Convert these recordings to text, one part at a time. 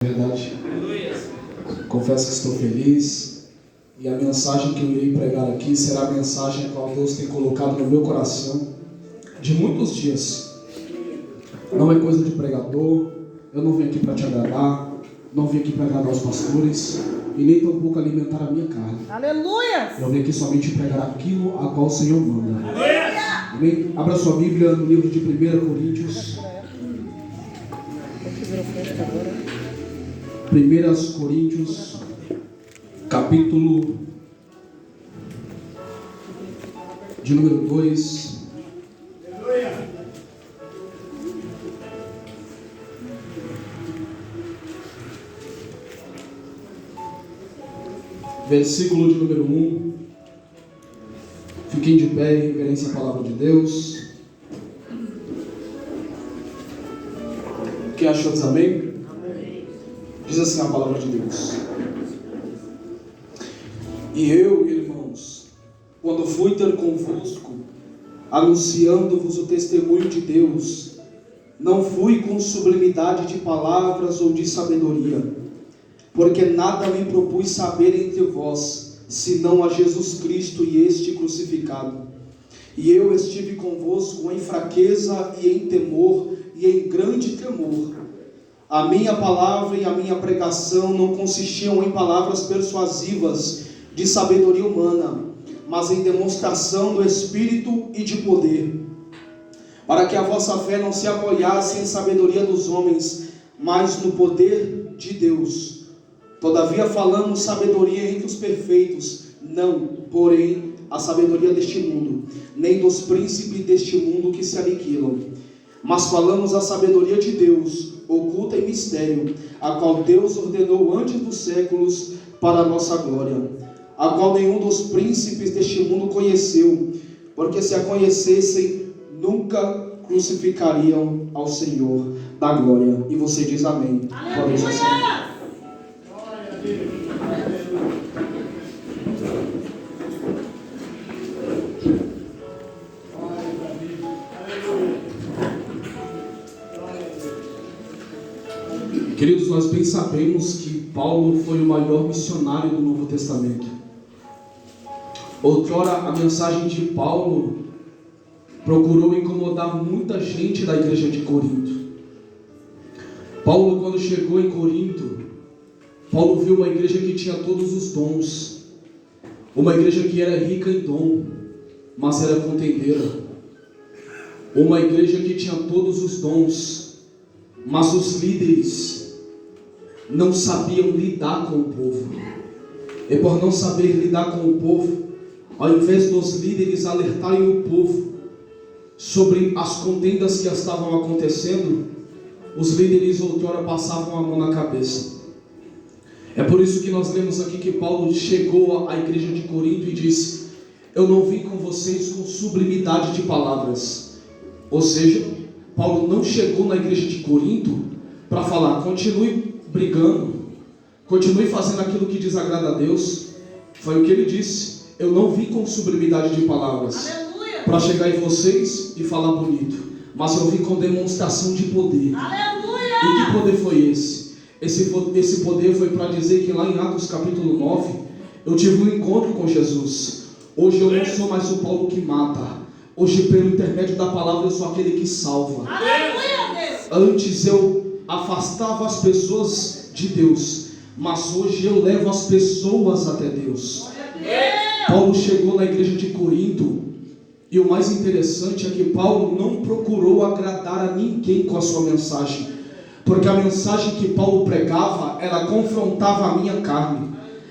Verdade. Confesso que estou feliz e a mensagem que eu irei pregar aqui será a mensagem a qual Deus tem colocado no meu coração de muitos dias. Não é coisa de pregador, eu não vim aqui para te agradar, não vim aqui para agradar os pastores e nem tampouco alimentar a minha carne. Aleluia! Eu vim aqui somente pregar aquilo a qual o Senhor manda. Amém? Abra sua Bíblia no livro de 1 Coríntios. 1 Coríntios, capítulo de número 2. Versículo de número 1. Fiquem de pé em reverência à palavra de Deus. Quem achou, diz amém? Diz assim a palavra de Deus: E eu, irmãos, quando fui ter convosco, anunciando-vos o testemunho de Deus, não fui com sublimidade de palavras ou de sabedoria, porque nada me propus saber entre vós, senão a Jesus Cristo e este crucificado. E eu estive convosco em fraqueza e em temor e em grande tremor. A minha palavra e a minha pregação não consistiam em palavras persuasivas de sabedoria humana, mas em demonstração do Espírito e de poder, para que a vossa fé não se apoiasse em sabedoria dos homens, mas no poder de Deus. Todavia falamos sabedoria entre os perfeitos, não, porém, a sabedoria deste mundo, nem dos príncipes deste mundo que se aniquilam, mas falamos a sabedoria de Deus, oculta em mistério, a qual Deus ordenou antes dos séculos para a nossa glória, a qual nenhum dos príncipes deste mundo conheceu, porque se a conhecessem, nunca crucificariam ao Senhor da glória. E você diz amém. Pode dizer assim. Queridos, nós bem sabemos que Paulo foi o maior missionário do Novo Testamento. Outrora, a mensagem de Paulo procurou incomodar muita gente da igreja de Corinto. Paulo, quando chegou em Corinto, Paulo viu uma igreja que tinha todos os dons, uma igreja que era rica em dom, mas era contendeira, uma igreja que tinha todos os dons, mas os líderes não sabiam lidar com o povo. E por não saber lidar com o povo, ao invés dos líderes alertarem o povo sobre as contendas que estavam acontecendo, os líderes outrora passavam a mão na cabeça. É por isso que nós lemos aqui que Paulo chegou à igreja de Corinto e disse: eu não vim com vocês com sublimidade de palavras. Ou seja, Paulo não chegou na igreja de Corinto para falar: continue brigando, continue fazendo aquilo que desagrada a Deus. Foi o que ele disse: eu não vim com sublimidade de palavras para chegar em vocês e falar bonito, mas eu vim com demonstração de poder. Aleluia! E que poder foi esse? Esse poder foi para dizer que lá em Atos capítulo 9 eu tive um encontro com Jesus. Hoje eu não sou mais o Paulo que mata. Hoje, pelo intermédio da palavra, eu sou aquele que salva. Aleluia! Antes eu afastava as pessoas de Deus, mas hoje eu levo as pessoas até Deus. Paulo chegou na igreja de Corinto, e o mais interessante é que Paulo não procurou agradar a ninguém com a sua mensagem, porque a mensagem que Paulo pregava, ela confrontava a minha carne.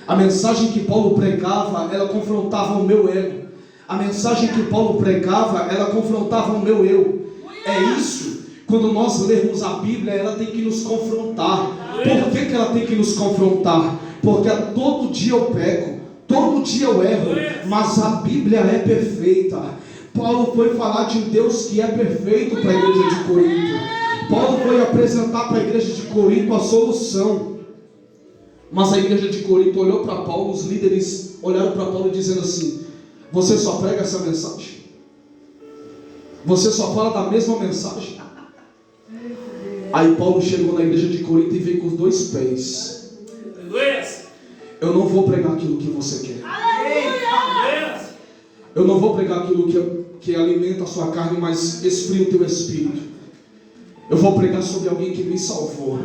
A mensagem que Paulo pregava, ela confrontava o meu ego. A mensagem que Paulo pregava, ela confrontava o meu eu. É isso. Quando nós lermos a Bíblia, ela tem que nos confrontar. Por que ela tem que nos confrontar? Porque todo dia eu peco, todo dia eu erro, mas a Bíblia é perfeita. Paulo foi falar de um Deus que é perfeito para a igreja de Corinto. Paulo foi apresentar para a igreja de Corinto a solução. Mas a igreja de Corinto olhou para Paulo, os líderes olharam para Paulo dizendo assim: você só prega essa mensagem? Você só fala da mesma mensagem? Aí Paulo chegou na igreja de Corinto e veio com os 2 pés. Eu não vou pregar aquilo que você quer. Eu não vou pregar aquilo que alimenta a sua carne, mas esfria o teu espírito. Eu vou pregar sobre alguém que me salvou.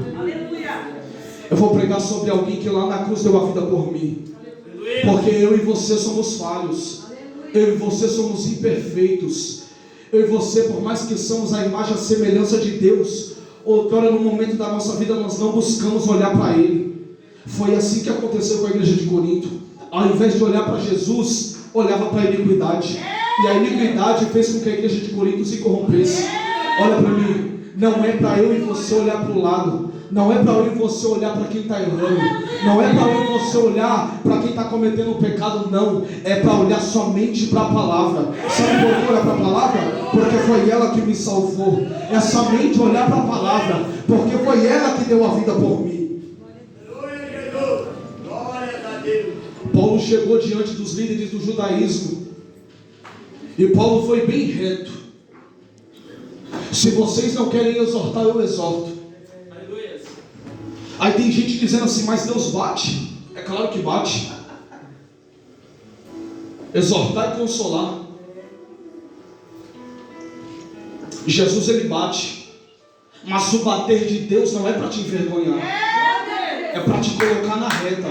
Eu vou pregar sobre alguém que lá na cruz deu a vida por mim. Porque eu e você somos falhos. Eu e você somos imperfeitos. Eu e você, por mais que somos a imagem e a semelhança de Deus, outrora no momento da nossa vida nós não buscamos olhar para Ele. Foi assim que aconteceu com a igreja de Corinto. Ao invés de olhar para Jesus, olhava para a iniquidade. E a iniquidade fez com que a igreja de Corinto se corrompesse. Olha para mim, não é para eu e você olhar para o lado. Não é para eu e você olhar para quem está errando. Não é para eu e você olhar para quem está cometendo o pecado, não. É para olhar somente para a palavra. Sabe por que olhar para a palavra? Porque foi ela que me salvou. É somente olhar para a palavra, porque foi ela que deu a vida por mim. Paulo chegou diante dos líderes do judaísmo. E Paulo foi bem reto. Se vocês não querem exortar, eu exorto. Aí tem gente dizendo assim, mas Deus bate. É claro que bate. Exortar e consolar. Jesus ele bate. Mas o bater de Deus não é para te envergonhar. É para te colocar na reta.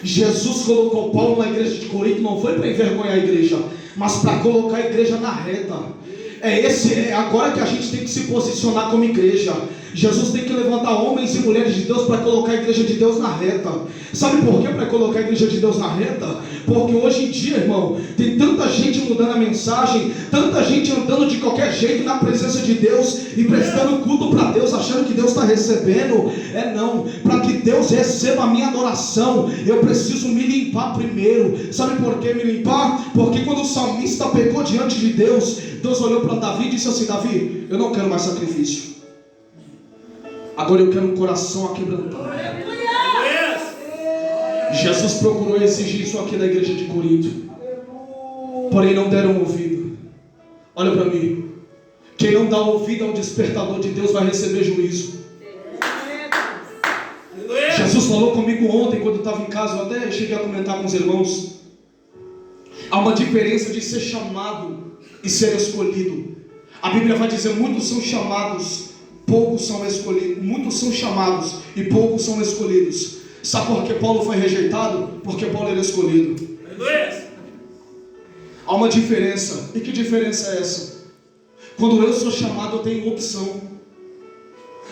Jesus colocou Paulo na igreja de Corinto, não foi para envergonhar a igreja, mas para colocar a igreja na reta. É agora que a gente tem que se posicionar como igreja. Jesus tem que levantar homens e mulheres de Deus para colocar a igreja de Deus na reta. Sabe por que para colocar a igreja de Deus na reta? Porque hoje em dia, irmão, tem tanta gente mudando a mensagem, tanta gente andando de qualquer jeito na presença de Deus e prestando culto para Deus, achando que Deus está recebendo. Não, para que Deus receba a minha adoração, eu preciso me limpar primeiro. Sabe por que me limpar? Porque quando o salmista pecou diante de Deus, Deus olhou para Davi e disse assim: Davi, eu não quero mais sacrifício. Agora eu quero um coração aquebrantado. Jesus procurou exigir isso aqui da igreja de Corinto, porém não deram ouvido. Olha para mim, quem não dá ouvido ao despertador de Deus vai receber juízo. Jesus falou comigo ontem quando eu estava em casa, eu até cheguei a comentar com os irmãos. Há uma diferença de ser chamado e ser escolhido. A Bíblia vai dizer: muitos são chamados, poucos são escolhidos. Muitos são chamados e poucos são escolhidos. Sabe por que Paulo foi rejeitado? Porque Paulo era escolhido. Há uma diferença. E que diferença é essa? Quando eu sou chamado, eu tenho opção.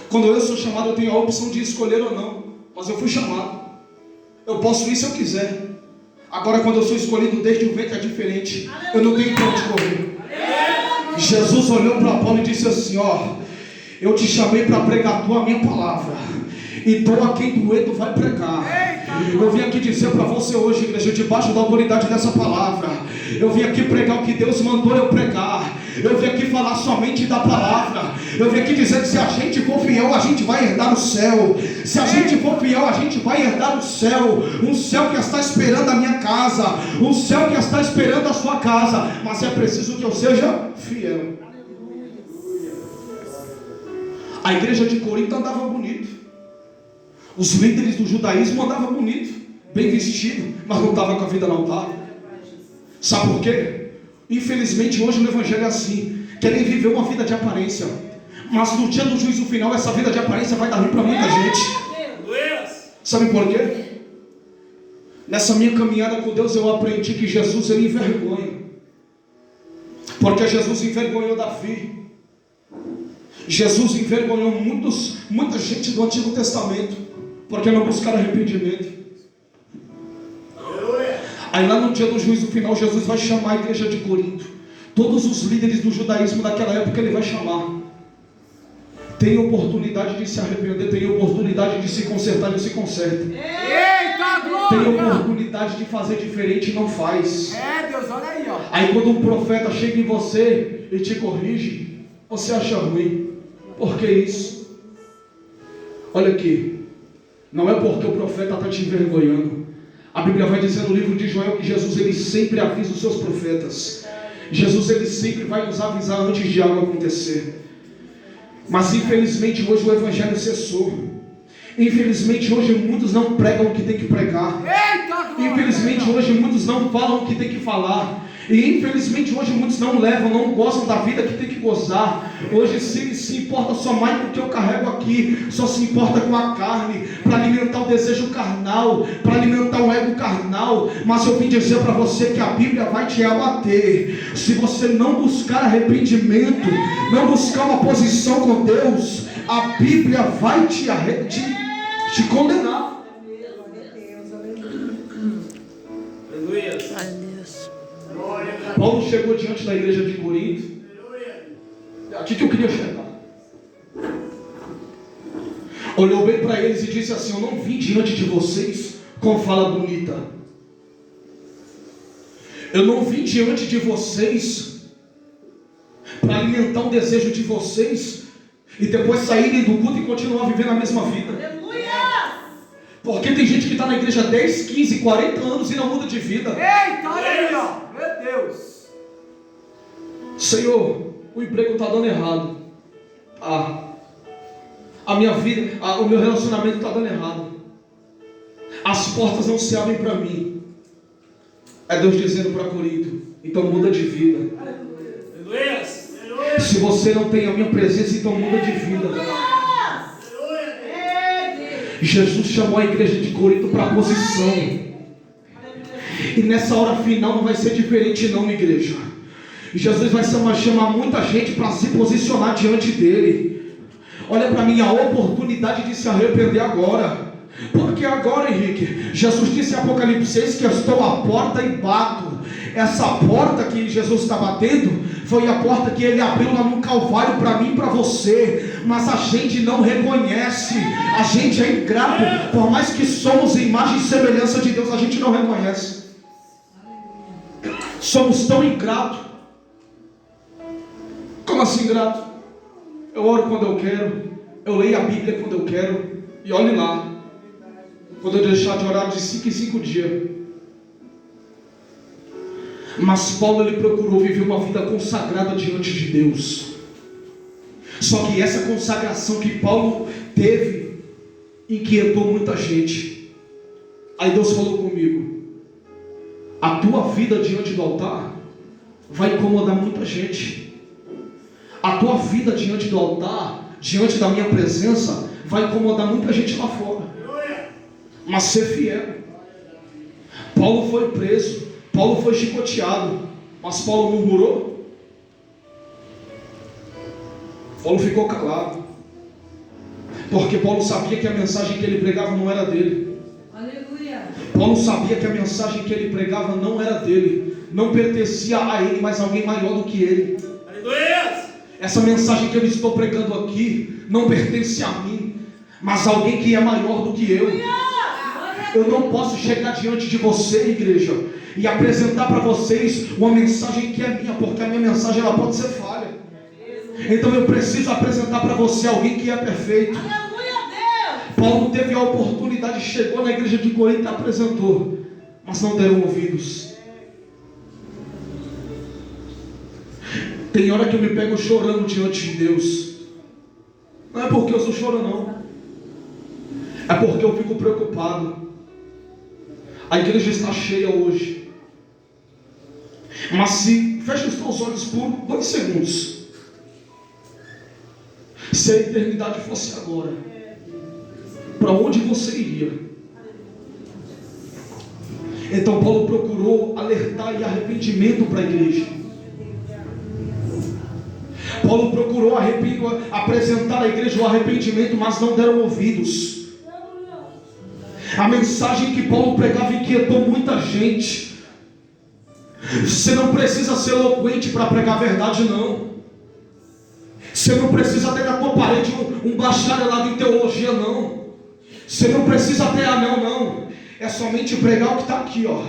Quando eu sou chamado, eu tenho a opção de escolher ou não. Mas eu fui chamado. Eu posso ir se eu quiser. Agora, quando eu sou escolhido desde o ventre, é diferente. Eu não tenho para onde correr. Jesus olhou para Paulo e disse assim: ó, eu te chamei para pregar a minha palavra, e tu a quem doer tu vai pregar. Eu vim aqui dizer para você hoje, igreja, debaixo da autoridade dessa palavra, eu vim aqui pregar o que Deus mandou eu pregar. Eu vim aqui falar somente da palavra. Eu vim aqui dizer que se a gente for fiel, a gente vai herdar o céu. Se a gente for fiel, a gente vai herdar o céu. Um céu que está esperando a minha casa, um céu que está esperando a sua casa. Mas é preciso que eu seja fiel. A igreja de Corinto andava bonito. Os líderes do judaísmo andavam bonito, bem vestido, mas não estavam com a vida no altar. Sabe por quê? Infelizmente hoje o evangelho é assim. Querem viver uma vida de aparência, mas no dia do juízo final essa vida de aparência vai dar ruim para muita gente. Sabe por quê? Nessa minha caminhada com Deus eu aprendi que Jesus ele envergonha. Porque Jesus envergonhou Davi. Jesus envergonhou muita gente do Antigo Testamento, porque não buscaram arrependimento. Aí lá no dia do juízo final, Jesus vai chamar a igreja de Corinto. Todos os líderes do judaísmo daquela época ele vai chamar. Tem oportunidade de se arrepender, tem oportunidade de se consertar, e se conserta. Tem oportunidade de fazer diferente e não faz. Deus, olha aí, ó. Aí quando um profeta chega em você e te corrige, você acha ruim. Por que isso? Olha aqui, não é porque o profeta está te envergonhando. A Bíblia vai dizer no livro de Joel que Jesus ele sempre avisa os seus profetas. Jesus ele sempre vai nos avisar antes de algo acontecer. Mas infelizmente hoje o evangelho cessou. Infelizmente hoje muitos não pregam o que tem que pregar. Infelizmente hoje muitos não falam o que tem que falar. E infelizmente hoje muitos não levam, não gostam da vida que tem que gozar. Hoje se importa só mais com o que eu carrego aqui, só se importa com a carne, para alimentar o desejo carnal, para alimentar o ego carnal. Mas eu vim dizer para você que a Bíblia vai te abater. Se você não buscar arrependimento, não buscar uma posição com Deus, a Bíblia vai te condenar. Paulo chegou diante da igreja de Corinto. É aqui que eu queria chegar. Olhou bem para eles e disse assim: eu não vim diante de vocês com fala bonita. Eu não vim diante de vocês para alimentar o desejo de vocês e depois saírem do culto e continuar vivendo a mesma vida. Porque tem gente que está na igreja 10, 15, 40 anos e não muda de vida. Eita, olha aí, ó. Meu Deus. Senhor, o emprego está dando errado. A minha vida, o meu relacionamento está dando errado. As portas não se abrem para mim. É Deus dizendo para Corinto: então muda de vida. Se você não tem a minha presença, então muda de vida. Jesus chamou a igreja de Corinto para a posição. E nessa hora final não vai ser diferente não, igreja. Jesus vai chamar muita gente para se posicionar diante dele. Olha para mim, a oportunidade de se arrepender agora. Porque agora, Henrique, Jesus disse em Apocalipse 6 que eu estou à porta e bato. Essa porta que Jesus está batendo foi a porta que ele abriu lá no Calvário para mim e para você. Mas a gente não reconhece. A gente é ingrato. Por mais que somos imagem e semelhança de Deus, a gente não reconhece. Somos tão ingratos. Como assim ingrato? Eu oro quando eu quero, eu leio a Bíblia quando eu quero, e olhe lá, quando eu deixar de orar de 5 em 5 dias. Mas Paulo, ele procurou viver uma vida consagrada diante de Deus. Só que essa consagração que Paulo teve inquietou muita gente. Aí Deus falou comigo: a tua vida diante do altar vai incomodar muita gente. A tua vida diante do altar, diante da minha presença, vai incomodar muita gente lá fora. Mas ser fiel. Paulo foi preso, Paulo foi chicoteado, mas Paulo murmurou? Paulo ficou calado, porque Paulo sabia que a mensagem que ele pregava não era dele. Aleluia. Paulo sabia que a mensagem que ele pregava não era dele, não pertencia a ele, mas a alguém maior do que ele. Aleluia. Essa mensagem que eu estou pregando aqui não pertence a mim, mas a alguém que é maior do que eu. Eu não posso chegar diante de você, igreja, e apresentar para vocês uma mensagem que é minha, porque a minha mensagem ela pode ser falha. Então eu preciso apresentar para você alguém que é perfeito. Paulo teve a oportunidade, chegou na igreja de Corinto e apresentou, mas não deram ouvidos. Tem hora que eu me pego chorando diante de Deus. Não é porque eu sou chorão, não. É porque eu fico preocupado. A igreja está cheia hoje. Mas se fecha os teus olhos por 2 segundos. Se a eternidade fosse agora, para onde você iria? Então Paulo procurou alertar e arrependimento para a igreja. Paulo procurou apresentar à igreja o arrependimento, mas não deram ouvidos. A mensagem que Paulo pregava inquietou muita gente. Você não precisa ser eloquente para pregar a verdade, não. Você não precisa ter na tua parede um bacharelado em teologia, não. Você não precisa ter anel, não. É somente pregar o que está aqui, ó.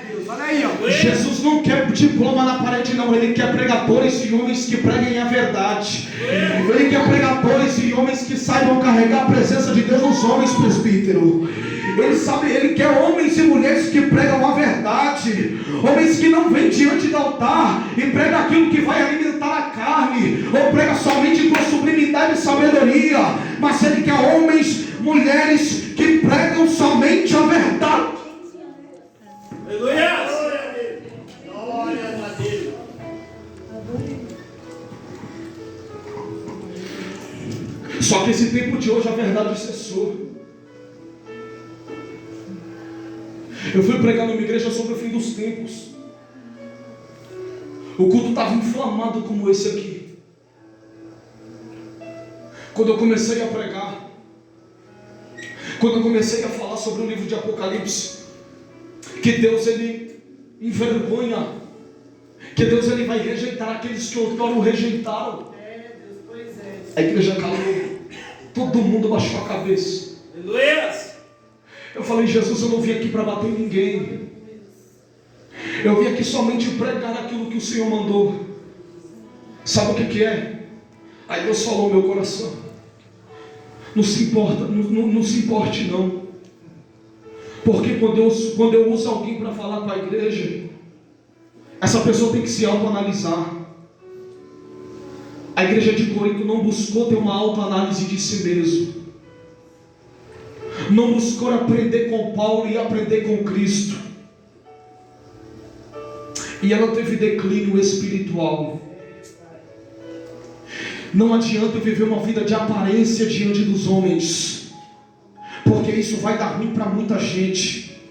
Deus, olha aí, ó. Jesus não quer diploma na parede, não. Ele quer pregadores e homens que preguem a verdade. Ele quer pregadores e homens que saibam carregar a presença de Deus nos homens, presbítero. Ele sabe, Ele quer homens e mulheres que pregam a verdade, homens que não vêm diante do altar e pregam aquilo que vai alimentar a carne, ou prega somente com sublimidade e sabedoria, mas Ele quer homens, mulheres que pregam somente a verdade. Aleluia! Glória a Deus! Só que esse tempo de hoje a verdade cessou. Eu fui pregar numa igreja sobre o fim dos tempos. O culto estava inflamado como esse aqui. Quando eu comecei a pregar, quando eu comecei a falar sobre o livro de Apocalipse, que Deus ele envergonha, que Deus ele vai rejeitar aqueles que outrora o rejeitaram. A igreja calou, todo mundo baixou a cabeça. Aleluia! Eu falei, Jesus, eu não vim aqui para bater em ninguém. Eu vim aqui somente pregar aquilo que o Senhor mandou. Sabe o que é? Aí Deus falou no meu coração: não se importa, não se importe não. Porque quando eu uso alguém para falar com a igreja, essa pessoa tem que se autoanalisar. A igreja de Corinto não buscou ter uma autoanálise de si mesmo. Não buscou aprender com Paulo e aprender com Cristo. E ela teve declínio espiritual. Não adianta eu viver uma vida de aparência diante dos homens, porque isso vai dar ruim para muita gente.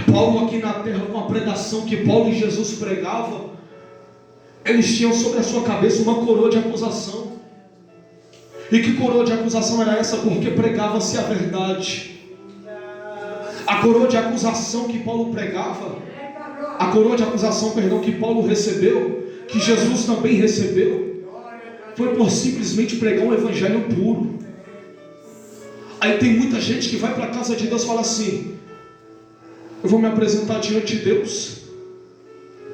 Paulo aqui na terra, com a pregação que Paulo e Jesus pregavam, eles tinham sobre a sua cabeça uma coroa de acusação. E que coroa de acusação era essa? Porque pregava-se a verdade. A coroa de acusação que Paulo pregava, a coroa de acusação, perdão, que Paulo recebeu, que Jesus também recebeu, foi por simplesmente pregar um evangelho puro. Aí tem muita gente que vai para a casa de Deus e fala assim: eu vou me apresentar diante de Deus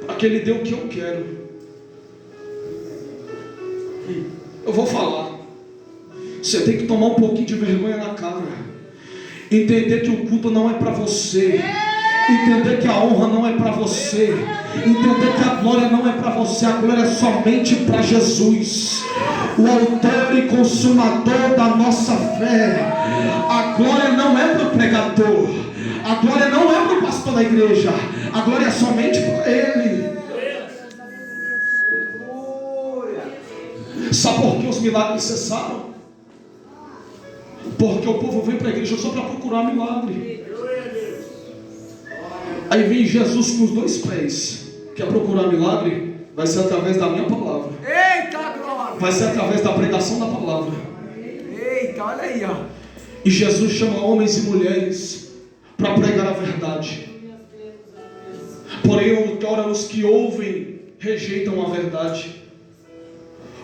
para que Ele dê o que eu quero. Eu vou falar. Você tem que tomar um pouquinho de vergonha na cara. Entender que o culto não é para você. Entender que a honra não é para você. Entender que a glória não é para você. A glória é somente para Jesus, o autor e consumador da nossa fé. A glória não é para o pregador. A glória não é para o pastor da igreja. A glória é somente para Ele. Sabe por que os milagres cessaram? Porque o povo vem para a igreja só para procurar milagre. Aí vem Jesus com os dois pés. Quer procurar milagre? Vai ser através da minha palavra. Eita glória! Vai ser através da pregação da palavra. Eita, olha aí, ó. E Jesus chama homens e mulheres para pregar a verdade. Porém, outrora os que ouvem rejeitam a verdade.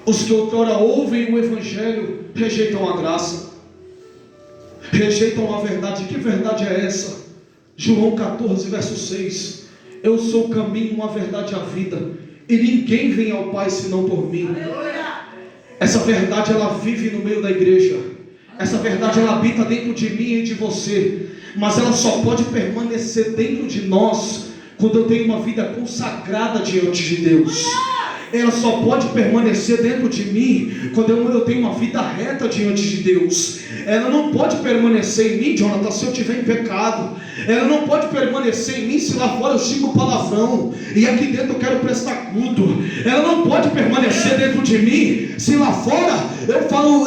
Os que outrora ouvem o evangelho rejeitam a graça, rejeitam a verdade. Que verdade é essa? João 14, verso 6: eu sou o caminho, a verdade e a vida, e ninguém vem ao Pai senão por mim. Essa verdade ela vive no meio da igreja. Essa verdade ela habita dentro de mim e de você, mas ela só pode permanecer dentro de nós quando eu tenho uma vida consagrada diante de Deus. Ela só pode permanecer dentro de mim quando eu tenho uma vida reta diante de Deus. Ela não pode permanecer em mim, Jonathan, se eu estiver em pecado. Ela não pode permanecer em mim se lá fora eu xingo palavrão e aqui dentro eu quero prestar culto. Ela não pode permanecer dentro de mim se lá fora eu falo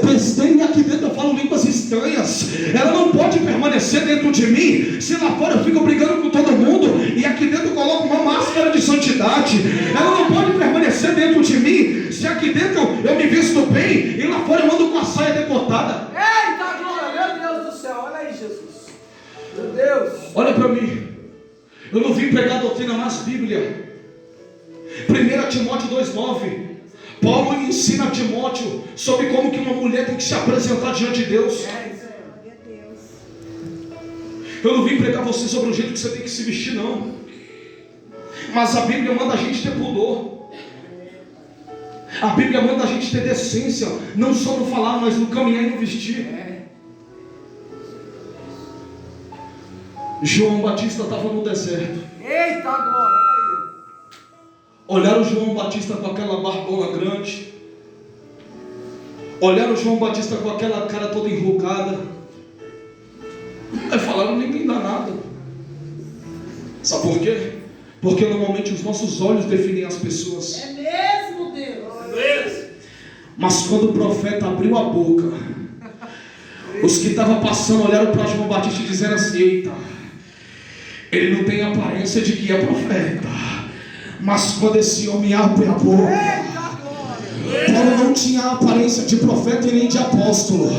besteira e aqui dentro eu falo línguas estranhas. Ela não pode permanecer dentro de mim se lá fora eu fico brigando com todo mundo e aqui dentro eu coloco uma máscara de santidade. Ela não pode permanecer dentro de mim se aqui dentro eu me visto bem e lá fora eu ando com a saia decotada. Eita glória, meu Deus do céu, olha aí, Jesus. Meu Deus. Olha para mim. Eu não vim pregar doutrina nas Bíblia. 1 Timóteo 2,9. Paulo ensina a Timóteo sobre como que uma mulher tem que se apresentar diante de Deus. Eu não vim pregar você sobre o jeito que você tem que se vestir, não. Mas a Bíblia manda a gente ter pudor. A Bíblia manda a gente ter decência, não só no falar, mas no caminhar e no vestir. João Batista estava no deserto. Eita glória, olha aí. Olharam João Batista com aquela barbona grande. Olharam João Batista com aquela cara toda enrugada. Aí falaram, ninguém dá nada. Sabe por quê? Porque normalmente os nossos olhos definem as pessoas. É mesmo, Deus. Mas quando o profeta abriu a boca, os que estavam passando olharam para João Batista e disseram assim: eita, ele não tem aparência de que é profeta, mas quando esse homem abre a boca. Paulo não tinha a aparência de profeta e nem de apóstolo,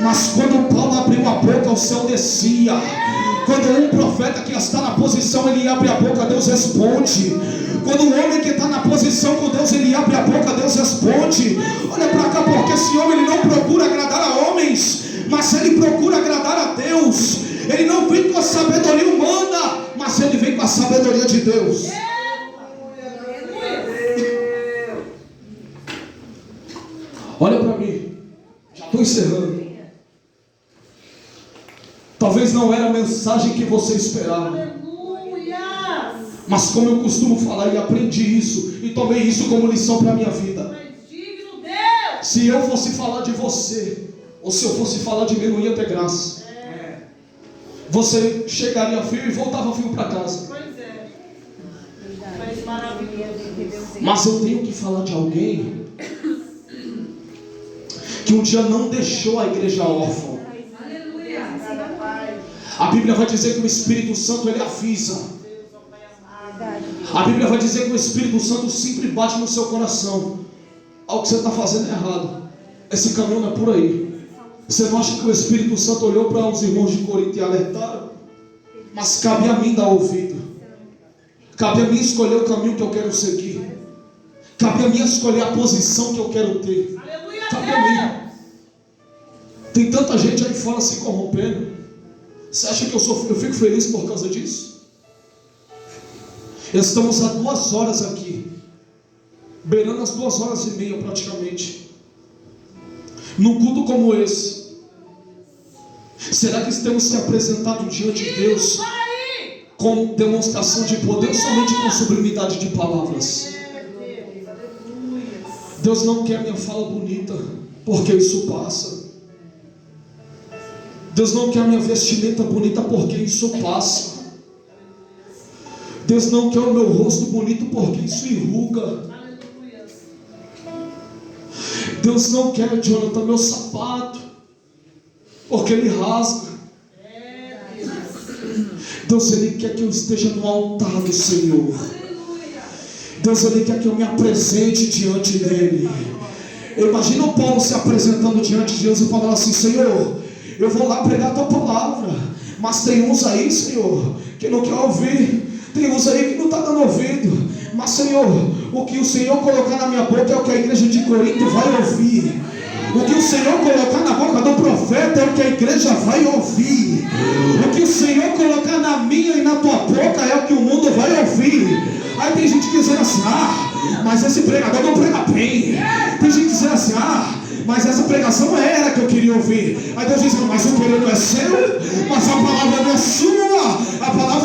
mas quando Paulo abriu a boca, o céu descia. Quando um profeta que está na posição, ele abre a boca, Deus responde. Quando um homem que está na posição com Deus, ele abre a boca, Deus responde. Olha para cá, porque esse homem ele não procura agradar a homens, mas ele procura agradar a Deus. Ele não vem com a sabedoria humana, mas ele vem com a sabedoria de Deus. Olha para mim, já estou encerrando. Talvez não era a mensagem que você esperava. Aleluia. Mas como eu costumo falar e aprendi isso e tomei isso como lição para a minha vida. Mas digno Deus. Se eu fosse falar de você, ou se eu fosse falar de mim, não ia ter graça. Você chegaria frio e voltava frio para casa. Pois é. Mas maravilhoso. Mas eu tenho que falar de alguém que um dia não deixou a igreja órfã. Aleluia. A Bíblia vai dizer que o Espírito Santo ele avisa. A Bíblia vai dizer que o Espírito Santo sempre bate no seu coração. Algo que você está fazendo errado. Esse caminho não é por aí. Você não acha que o Espírito Santo olhou para os irmãos de Corinto e alertaram? Mas cabe a mim dar ouvido. Cabe a mim escolher o caminho que eu quero seguir. Cabe a mim escolher a posição que eu quero ter. Aleluia. Cabe a mim. Tem tanta gente aí fora se corrompendo. Você acha que eu fico feliz por causa disso? Estamos há 2 horas aqui, beirando as 2h30 praticamente, num culto como esse. Será que temos se apresentado diante de Deus com demonstração de poder, somente com sublimidade de palavras? Deus não quer minha fala bonita, porque isso passa. Deus não quer minha vestimenta bonita, porque isso passa. Deus não quer o meu rosto bonito, porque isso enruga. Deus não quer, Jonathan, meu sapato, porque ele rasga. Deus, ele quer que eu esteja no altar do Senhor. Deus, ele quer que eu me apresente diante dele. Imagina o Paulo se apresentando diante de Deus e falando assim: Senhor, eu vou lá pregar a tua palavra, mas tem uns aí, Senhor, que não quer ouvir. Tem uns aí que não está dando ouvido. Mas, Senhor, o que o Senhor colocar na minha boca é o que a igreja de Corinto vai ouvir. O que o Senhor colocar na boca do profeta é o que a igreja vai ouvir. O que o Senhor colocar na minha e na tua boca é o que o mundo vai ouvir. Aí tem gente dizendo assim: mas esse pregador não prega bem. Tem gente dizendo assim: mas essa pregação era que eu queria ouvir. Aí Deus diz: mas o querer não é seu, mas a palavra não é sua. A palavra